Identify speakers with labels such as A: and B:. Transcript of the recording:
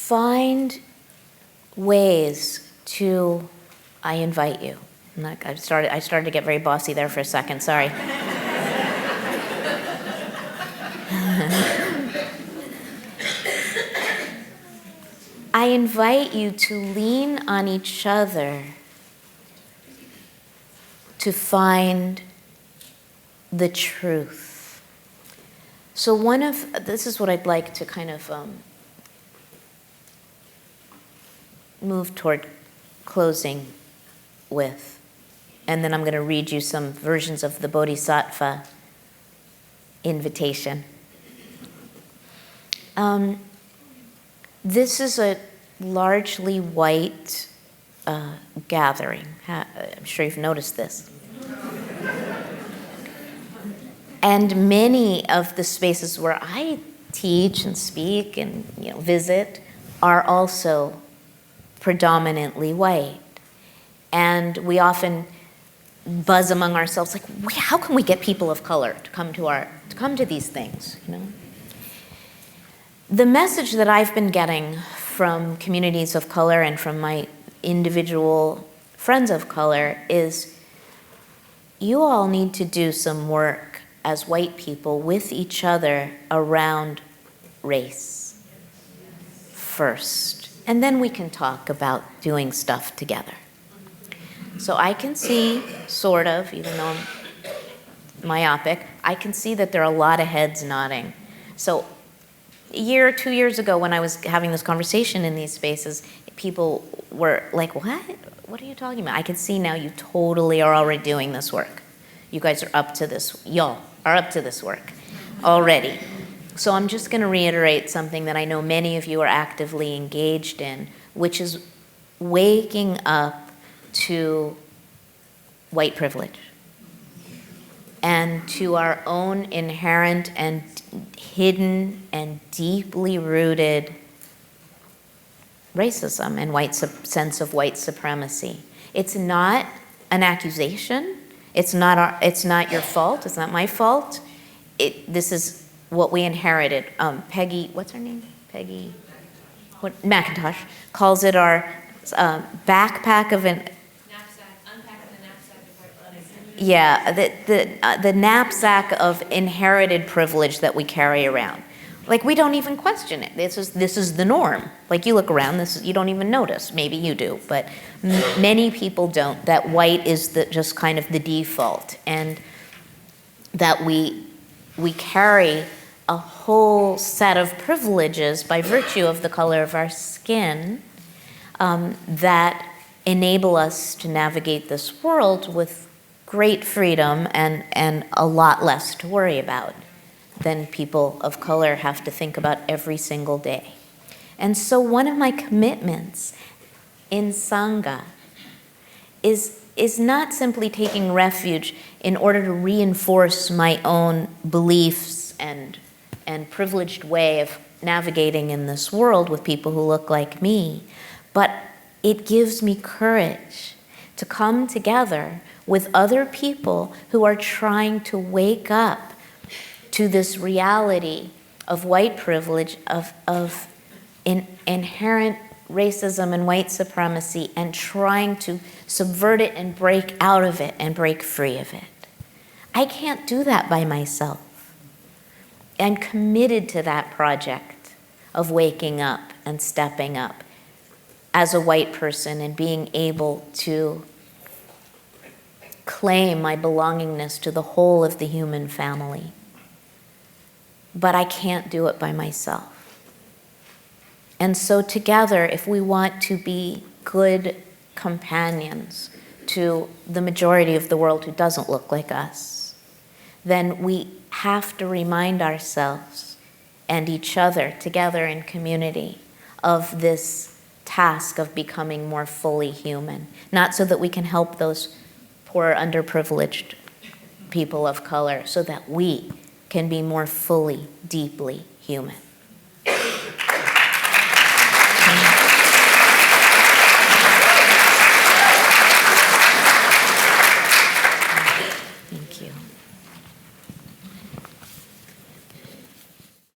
A: find ways to, I invite you. I started to get very bossy there for a second, sorry. I invite you to lean on each other to find the truth. So this is what I'd like to kind of move toward closing with. And then I'm going to read you some versions of the Bodhisattva invitation. This is a largely white gathering. I'm sure you've noticed this. And many of the spaces where I teach and speak and visit are also predominantly white. And we often buzz among ourselves like, how can we get people of color to come to these things? The message that I've been getting from communities of color and from my individual friends of color is you all need to do some work as white people with each other around race first. And then we can talk about doing stuff together. So I can see, sort of, even though I'm myopic, I can see that there are a lot of heads nodding. So a year or 2 years ago when I was having this conversation in these spaces, people were like, what? What are you talking about? I can see now you totally are already doing this work. You guys are up to this, y'all are up to this work already. So I'm just going to reiterate something that I know many of you are actively engaged in, which is waking up to white privilege and to our own inherent and hidden and deeply rooted racism and sense of white supremacy. It's not an accusation. It's not your fault. It's not my fault. This is what we inherited. Peggy, what's her name? Peggy McIntosh calls it our backpack of an. Yeah, the knapsack of inherited privilege that we carry around. Like, we don't even question it. This is the norm. Like, you look around, you don't even notice. Maybe you do, but many people don't. That white is just kind of the default, and that we carry a whole set of privileges by virtue of the color of our skin that enable us to navigate this world with great freedom and a lot less to worry about than people of color have to think about every single day. And so one of my commitments in Sangha is not simply taking refuge in order to reinforce my own beliefs and privileged way of navigating in this world with people who look like me, but it gives me courage to come together with other people who are trying to wake up to this reality of white privilege, of inherent racism and white supremacy, and trying to subvert it and break out of it and break free of it. I can't do that by myself. I'm committed to that project of waking up and stepping up as a white person and being able to claim my belongingness to the whole of the human family. But I can't do it by myself. And so together, if we want to be good companions to the majority of the world who doesn't look like us, then we have to remind ourselves and each other together in community of this task of becoming more fully human. Not so that we can help those poor, underprivileged people of color, so that we can be more fully, deeply human.